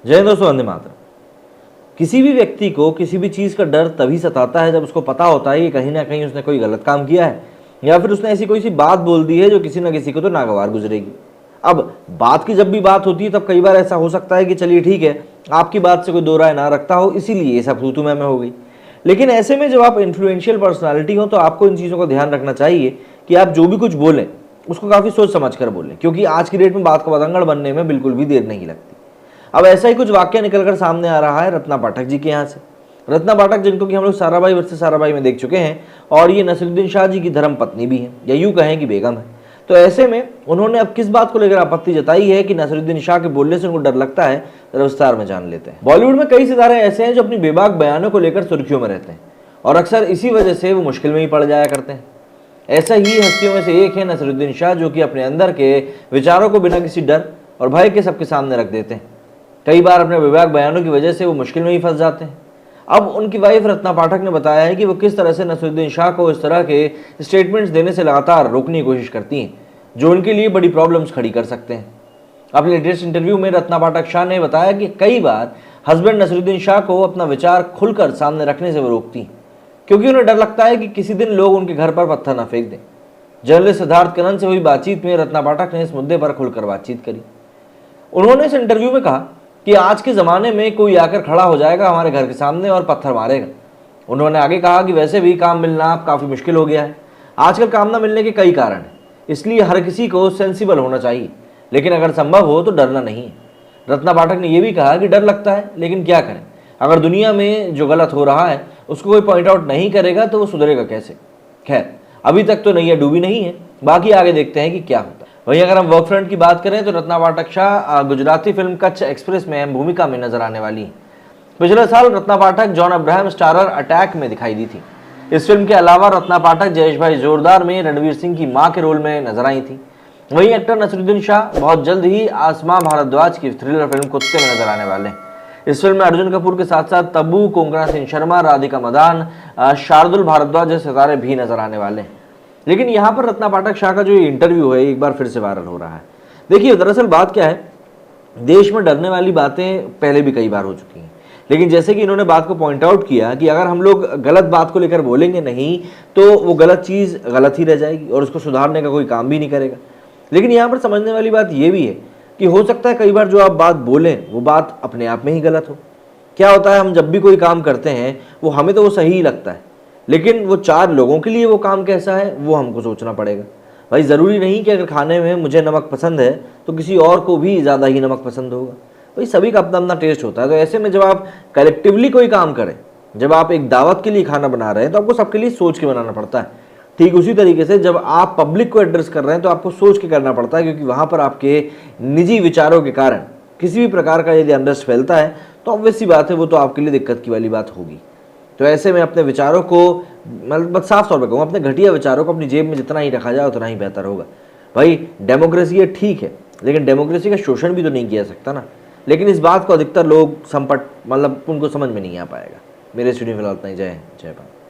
जय हिंद दोस्तों, वंदे मातरम। किसी भी व्यक्ति को किसी भी चीज़ का डर तभी सताता है जब उसको पता होता है कि कहीं ना कहीं उसने कोई गलत काम किया है या फिर उसने ऐसी कोई सी बात बोल दी है जो किसी ना किसी को तो नागवार गुजरेगी। अब बात की जब भी बात होती है तब कई बार ऐसा हो सकता है कि चलिए ठीक है, आपकी बात से कोई दो राय ना रखता हो, इसीलिए ये सब तू मैं हो गई। लेकिन ऐसे में जब आप इन्फ्लुएंशियल पर्सनालिटी हो तो आपको इन चीज़ों का ध्यान रखना चाहिए कि आप जो भी कुछ बोलें उसको काफ़ी सोच समझ कर बोलें, क्योंकि आज की डेट में बात का बतंगड़ बनने में बिल्कुल भी देर नहीं लगती। अब ऐसा ही कुछ वाक्य निकलकर सामने आ रहा है रत्ना पाठक जी के यहाँ से। रत्ना पाठक जिनको कि हम लोग साराभाई वर्सेस साराभाई में देख चुके हैं और ये नसीरुद्दीन शाह जी की धर्म पत्नी भी है, या यूं कहें कि बेगम है। तो ऐसे में उन्होंने अब किस बात को लेकर आपत्ति जताई है कि नसीरुद्दीन शाह के बोलने से उनको डर लगता है, जरा विस्तार में जान लेते हैं। बॉलीवुड में कई सितारे ऐसे हैं जो अपनी बेबाक बयानों को लेकर सुर्खियों में रहते हैं और अक्सर इसी वजह से वो मुश्किल में ही पड़ जाया करते हैं। ऐसा ही हस्तियों में से एक है नसीरुद्दीन शाह, जो कि अपने अंदर के विचारों को बिना किसी डर और भय के सबके सामने रख देते हैं। कई बार अपने बेबाक बयानों की वजह से वो मुश्किल में ही फंस जाते हैं। अब उनकी वाइफ रत्ना पाठक ने बताया है कि वो किस तरह से नसीरुद्दीन शाह को इस तरह के स्टेटमेंट्स देने से लगातार रोकने की कोशिश करती हैं जो उनके लिए बड़ी प्रॉब्लम्स खड़ी कर सकते हैं। अपने लेटेस्ट इंटरव्यू में रत्ना पाठक शाह ने बताया कि कई बार हस्बैंड नसीरुद्दीन शाह को अपना विचार खुलकर सामने रखने से वो रोकती हैं, क्योंकि उन्हें डर लगता है कि किसी दिन लोग उनके घर पर पत्थर न फेंक दें। जर्नलिस्ट सिद्धार्थ कनन से हुई बातचीत में रत्ना पाठक ने इस मुद्दे पर खुलकर बातचीत करी। उन्होंने इस इंटरव्यू में कहा कि आज के ज़माने में कोई आकर खड़ा हो जाएगा हमारे घर के सामने और पत्थर मारेगा। उन्होंने आगे कहा कि वैसे भी काम मिलना अब काफ़ी मुश्किल हो गया है। आजकल काम न मिलने के कई कारण हैं, इसलिए हर किसी को सेंसिबल होना चाहिए, लेकिन अगर संभव हो तो डरना नहीं है। रत्ना पाठक ने यह भी कहा कि डर लगता है, लेकिन क्या करें, अगर दुनिया में जो गलत हो रहा है उसको कोई पॉइंट आउट नहीं करेगा तो वो सुधरेगा कैसे। खैर, अभी तक तो नैया डूबी नहीं है, बाकी आगे देखते हैं कि क्या होता है। वहीं अगर हम वर्क फ्रंट की बात करें तो रत्ना पाठक शाह गुजराती फिल्म कच्छ एक्सप्रेस में अहम भूमिका में नजर आने वाली है। पिछले साल Ratna Pathak John Abraham starrer attack में दिखाई दी थी। इस फिल्म के अलावा रत्ना पाठक जयेश भाई जोरदार में रणवीर सिंह की मां के रोल में नजर आई थी। वहीं एक्टर नसीरुद्दीन शाह बहुत जल्द ही आसमा भारद्वाज की थ्रिलर फिल्म कुत्ते में नजर आने वाले हैं। इस फिल्म में अर्जुन कपूर के साथ साथ तब्बू, कोंकणा सिंह शर्मा, राधिका मदान, शार्दुल भारद्वाज जैसे सितारे भी नजर आने वाले हैं। लेकिन यहाँ पर रत्ना पाठक शाह का जो इंटरव्यू है एक बार फिर से वायरल हो रहा है। देखिए, दरअसल बात क्या है, देश में डरने वाली बातें पहले भी कई बार हो चुकी हैं, लेकिन जैसे कि इन्होंने बात को पॉइंट आउट किया कि अगर हम लोग गलत बात को लेकर बोलेंगे नहीं तो वो गलत चीज़ गलत ही रह जाएगी और उसको सुधारने का कोई काम भी नहीं करेगा। लेकिन यहाँ पर समझने वाली बात ये भी है कि हो सकता है कई बार जो आप बात बोलें वो बात अपने आप में ही गलत हो। क्या होता है, हम जब भी कोई काम करते हैं वो हमें तो वो सही ही लगता है, लेकिन वो चार लोगों के लिए वो काम कैसा है वो हमको सोचना पड़ेगा। भाई, ज़रूरी नहीं कि अगर खाने में मुझे नमक पसंद है तो किसी और को भी ज़्यादा ही नमक पसंद होगा। भाई, सभी का अपना अपना टेस्ट होता है। तो ऐसे में जब आप कलेक्टिवली कोई काम करें, जब आप एक दावत के लिए खाना बना रहे हैं तो आपको सबके लिए सोच के बनाना पड़ता है। ठीक उसी तरीके से जब आप पब्लिक को एड्रेस कर रहे हैं तो आपको सोच के करना पड़ता है, क्योंकि वहाँ पर आपके निजी विचारों के कारण किसी भी प्रकार का यदि अनरेस्ट फैलता है तो ऑब्वियस सी बात है वो तो आपके लिए दिक्कत की वाली बात होगी। तो ऐसे में अपने विचारों को, मतलब साफ तौर पे कहूँ, अपने घटिया विचारों को अपनी जेब में जितना ही रखा जाए उतना ही बेहतर होगा। भाई, डेमोक्रेसी है ठीक है, लेकिन डेमोक्रेसी का शोषण भी तो नहीं किया सकता ना। लेकिन इस बात को अधिकतर लोग उनको समझ में नहीं आ पाएगा। मेरे स्टूडियो फिलहाल इतना ही। जय हिंद, जय भारत।